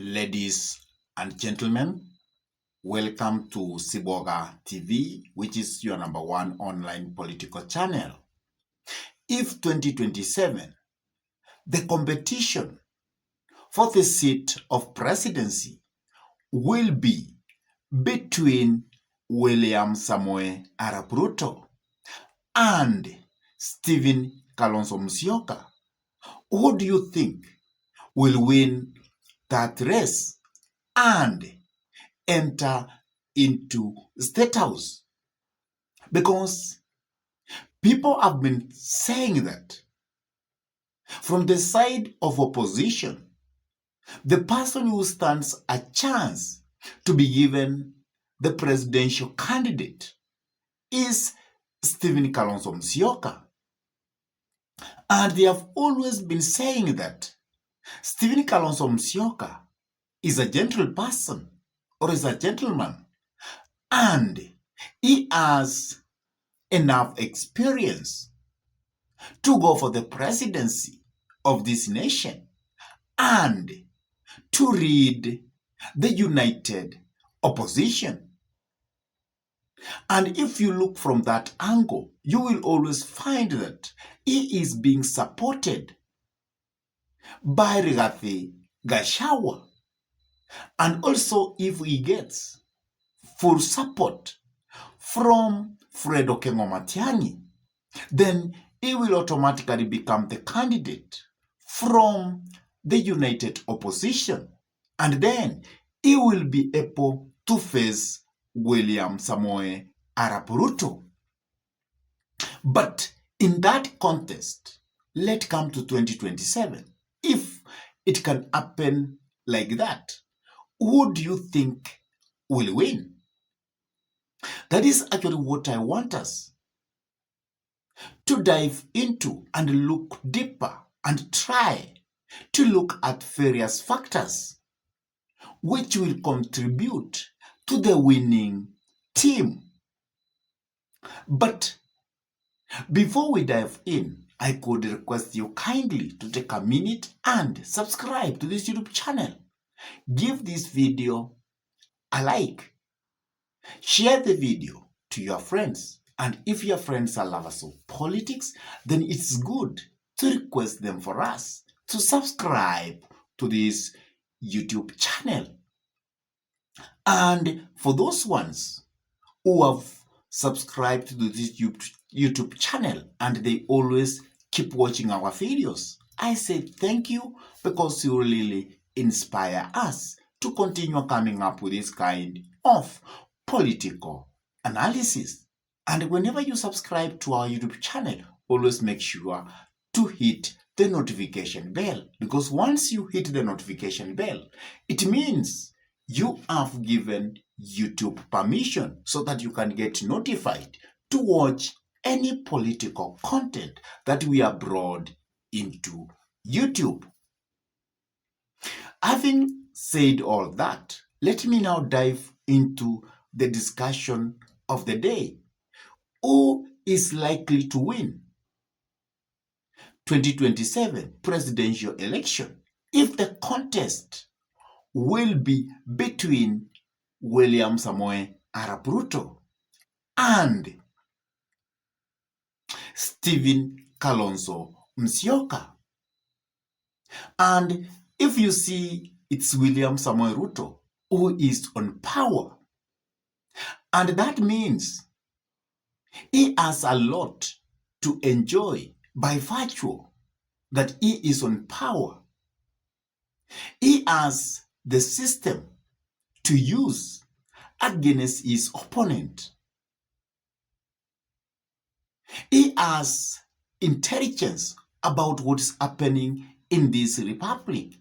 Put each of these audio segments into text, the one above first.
Ladies and gentlemen, welcome to Siboga TV, which is your number one online political channel. If 2027, the competition for the seat of presidency will be between William Samoei Arap Ruto and Stephen Kalonzo Musyoka, who do you think will win that race and enter into State House? Because people have been saying that from the side of opposition, the person who stands a chance to be given the presidential candidate is Stephen Kalonzo Musyoka. And they have always been saying that Stephen Kalonzo Musyoka is a gentle person or is a gentleman, and he has enough experience to go for the presidency of this nation and to lead the united opposition. And if you look from that angle, you will always find that he is being supported by Rigathi Gachagua. And also, if he gets full support from Fred Okengo Matiang'i, then he will automatically become the candidate from the united opposition. And then he will be able to face William Samoei Arap Ruto. But in that contest, let's come to 2027. If it can happen like that, who do you think will win? That is actually what I want us to dive into and look deeper and try to look at various factors which will contribute to the winning team. But before we dive in, I could request you kindly to take a minute and subscribe to this YouTube channel. Give this video a like. Share the video to your friends. And if your friends are lovers of politics, then it's good to request them for us to subscribe to this YouTube channel. And for those ones who have subscribed to this YouTube channel and they always keep watching our videos, I say thank you, because you really inspire us to continue coming up with this kind of political analysis. And whenever you subscribe to our YouTube channel, always make sure to hit the notification bell, because once you hit the notification bell, it means you have given YouTube permission so that you can get notified to watch any political content that we upload into YouTube. Having said all that, let me now dive into the discussion of the day. Who is likely to win 2027 presidential election if the contest will be between William Samoei Arap Ruto and Stephen Kalonzo Musyoka? And if you see it's William Samoei Ruto who is on power, and that means he has a lot to enjoy by virtue that he is on power. He has the system to use against his opponent. He has intelligence about what is happening in this republic.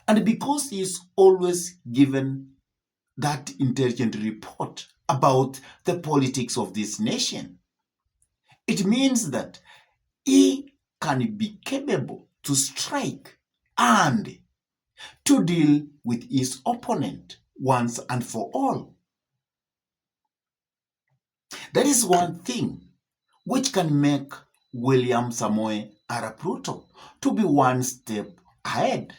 And because he is always given that intelligent report about the politics of this nation, it means that he can be capable to strike and to deal with his opponent once and for all. That is one thing which can make William Samoei Arap Ruto to be one step ahead.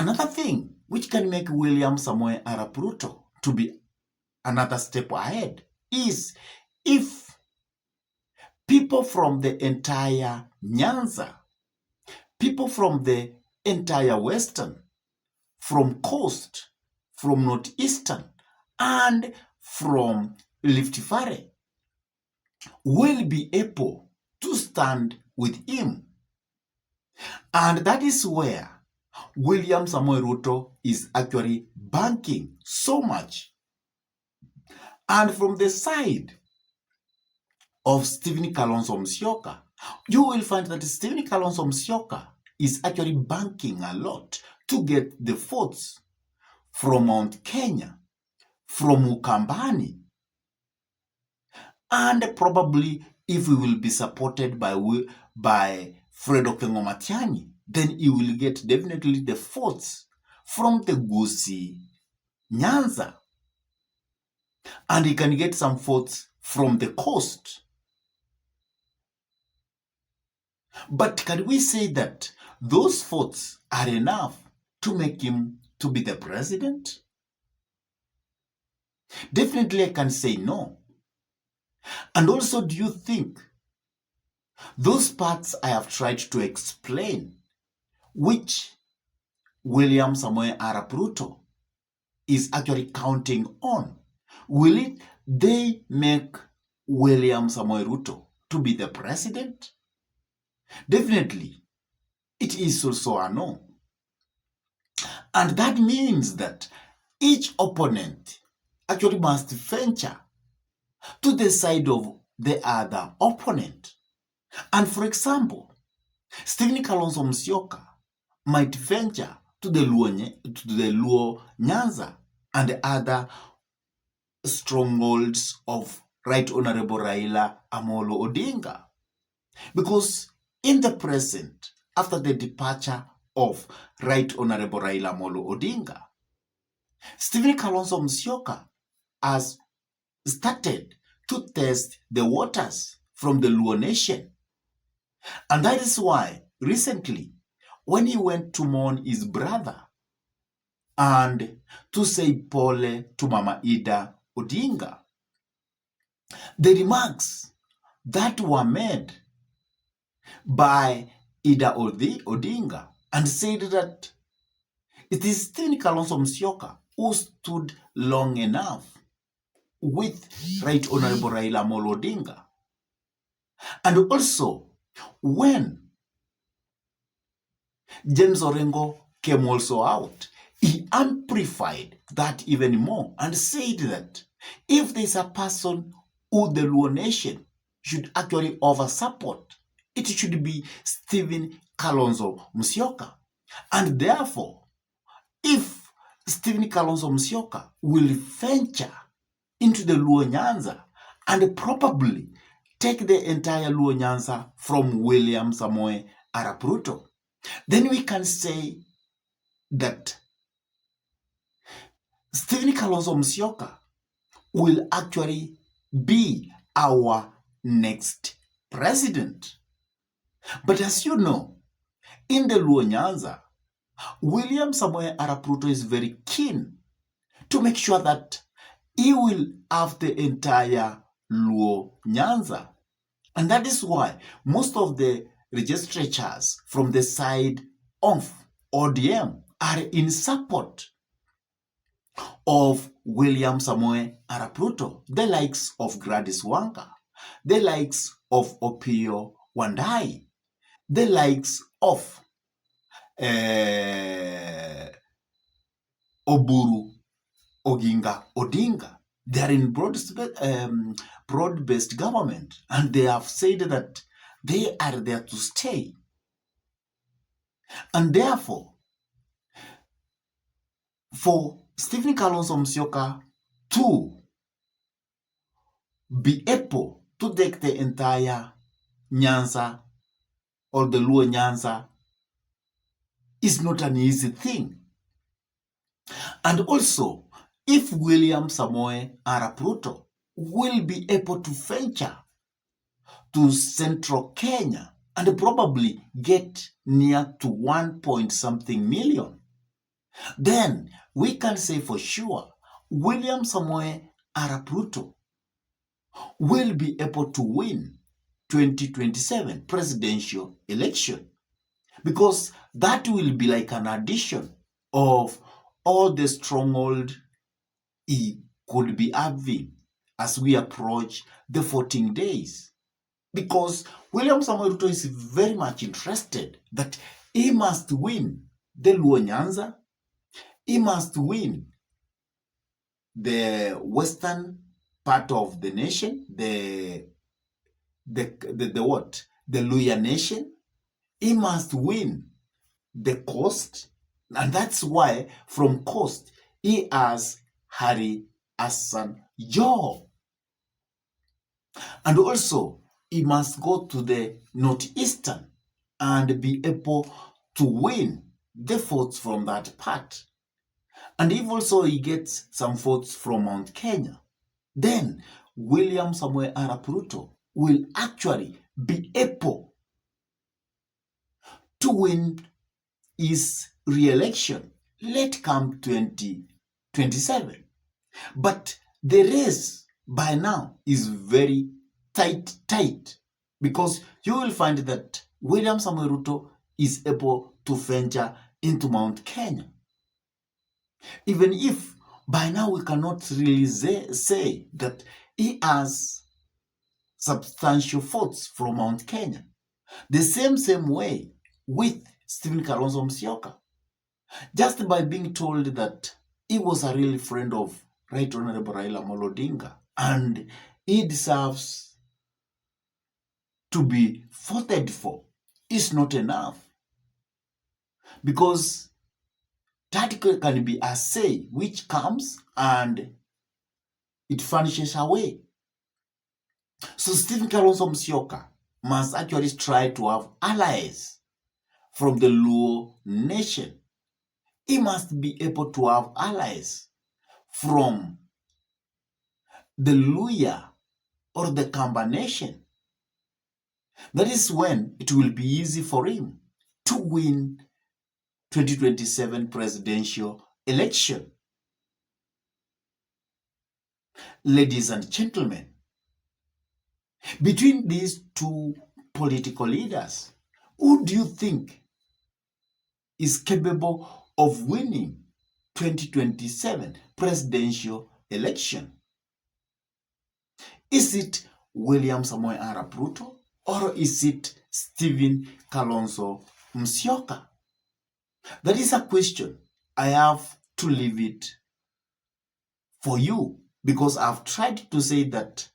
Another thing which can make William Samoei Arap Ruto to be another step ahead is if people from the entire Nyanza, people from the entire Western, from Coast, from Northeastern, and from Rift Valley will be able to stand with him. And that is where William Samoei Ruto is actually banking so much. And from the side of Stephen Kalonzo Musyoka, you will find that Stephen Kalonzo Musyoka is actually banking a lot to get the votes from Mount Kenya, from Ukambani, and probably if we will be supported by Fred Okengo Matiang'i, then he will get definitely the votes from the Gusii, Nyanza, and he can get some votes from the Coast. But can we say that those votes are enough to make him to be the president? Definitely I can say no. And also, do you think those parts I have tried to explain, which William Samoei Arap Ruto is actually counting on, will they make William Samoei Ruto to be the president? Definitely, it is also a no. And that means that each opponent actually must venture to the side of the other opponent. And for example, Stephen Kalonzo Musyoka might venture to the Luo Nyanza and other strongholds of Right Honorable Raila Amolo Odinga. Because in the present, after the departure of Right Honorable Raila Amolo Odinga, Stephen Kalonzo Musyoka has started to test the waters from the Luo nation. And that is why recently, when he went to mourn his brother and to say pole to Mama Ida Odinga, the remarks that were made by Ida Odinga and said that it is Stephen Kalonzo Musyoka who stood long enough with Right Honorable Raila Amolo Odinga. And also, when James Orengo came also out, he amplified that even more and said that if there's a person who the Luo nation should actually over-support, it should be Stephen Kalonzo Musyoka. And therefore, if Stephen Kalonzo Musyoka will venture into the Luo Nyanza and probably take the entire Luo Nyanza from William Samoei Arap Ruto, then we can say that Stephen Kalonzo Musyoka will actually be our next president. But as you know, in the Luo Nyanza, William Samoei Arap Ruto is very keen to make sure that he will have the entire Luo Nyanza. And that is why most of the registratures from the side of ODM are in support of William Samoei Arap Ruto, the likes of Gladys Wanga, the likes of Opiyo Wandayi, the likes of Oburu Oginga Odinga. They are in broad-based government, and they have said that they are there to stay. And therefore, for Stephen Kalonzo Musyoka to be able to take the entire Nyanza or the Luo Nyanza is not an easy thing. And also, if William Samoei Arap Ruto will be able to venture to central Kenya and probably get near to 1 point something million, then we can say for sure William Samoei Arap Ruto will be able to win 2027 presidential election, because that will be like an addition of all the stronghold he could be having as we approach the 14 days. Because William Samoei Ruto is very much interested that he must win the Luo Nyanza, he must win the western part of the nation, the what? The Luya nation. He must win the coast, and that's why from coast he has Hari Hassan Joho. And also he must go to the northeastern and be able to win the votes from that part. And if also he gets some votes from Mount Kenya, then William Samoei Arap Ruto will actually be able to win his re-election late come 2027. But the race by now is very tight, because you will find that William Samoei Ruto is able to venture into Mount Kenya. Even if by now we cannot really say that he has substantial votes from Mount Kenya. The same way with Stephen Kalonzo Musyoka. Just by being told that he was a real friend of Right Honorable Raila Amolo Odinga and he deserves to be voted for is not enough, because that can be a say which comes and it vanishes away. So Stephen Kalonzo Musyoka must actually try to have allies from the Luo nation. He must be able to have allies from the Luya or the Kamba nation. That is when it will be easy for him to win 2027 presidential election. Ladies and gentlemen, between these two political leaders, who do you think is capable of winning 2027 presidential election? Is it William Samoei Arap Ruto or is it Stephen Kalonzo Musyoka? That is a question I have to leave it for you, because I've tried to say that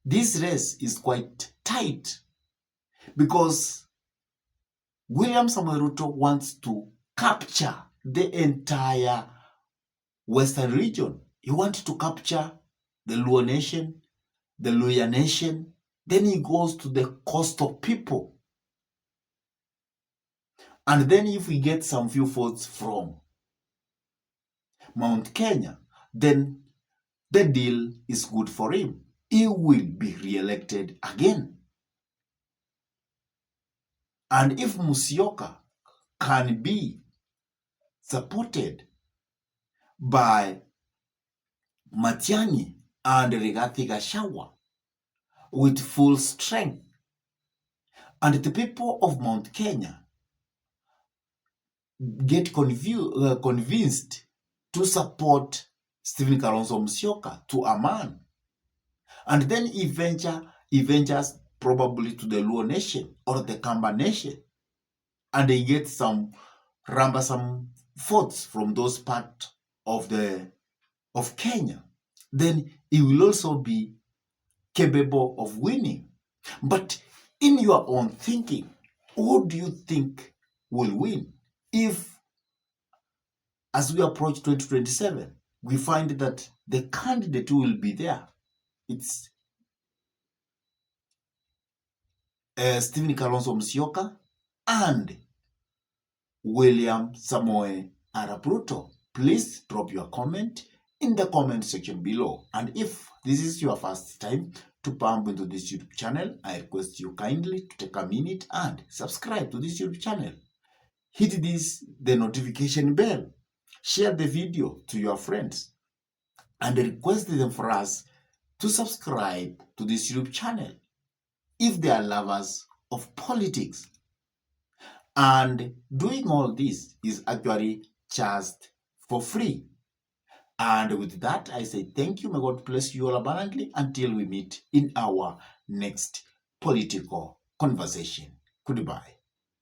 this race is quite tight, because William Samoei Ruto wants to capture the entire western region. He wants to capture the Luo nation, the Luya nation. Then he goes to the coastal people. And then if we get some few votes from Mount Kenya, then the deal is good for him. He will be re-elected again. And if Musyoka can be supported by Matiang'i and Rigathi Gachagua with full strength, and the people of Mount Kenya get convinced to support Stephen Kalonzo Musyoka to a man, and then he ventures probably to the Luo nation or the Kamba nation, and they get some votes from those parts of Kenya, then he will also be capable of winning. But in your own thinking, who do you think will win if, as we approach 2027, we find that the candidate who will be there, it's Stephen Kalonzo Musyoka and William Samoei Arap Ruto? Please drop your comment in the comment section below. And if this is your first time to bump into this YouTube channel, I request you kindly to take a minute and subscribe to this YouTube channel. Hit the notification bell Share the video to your friends and request them for us to subscribe to this YouTube channel if they are lovers of politics. And doing all this is actually just for free. And with that, I say thank you. May God bless you all abundantly until we meet in our next political conversation. Goodbye.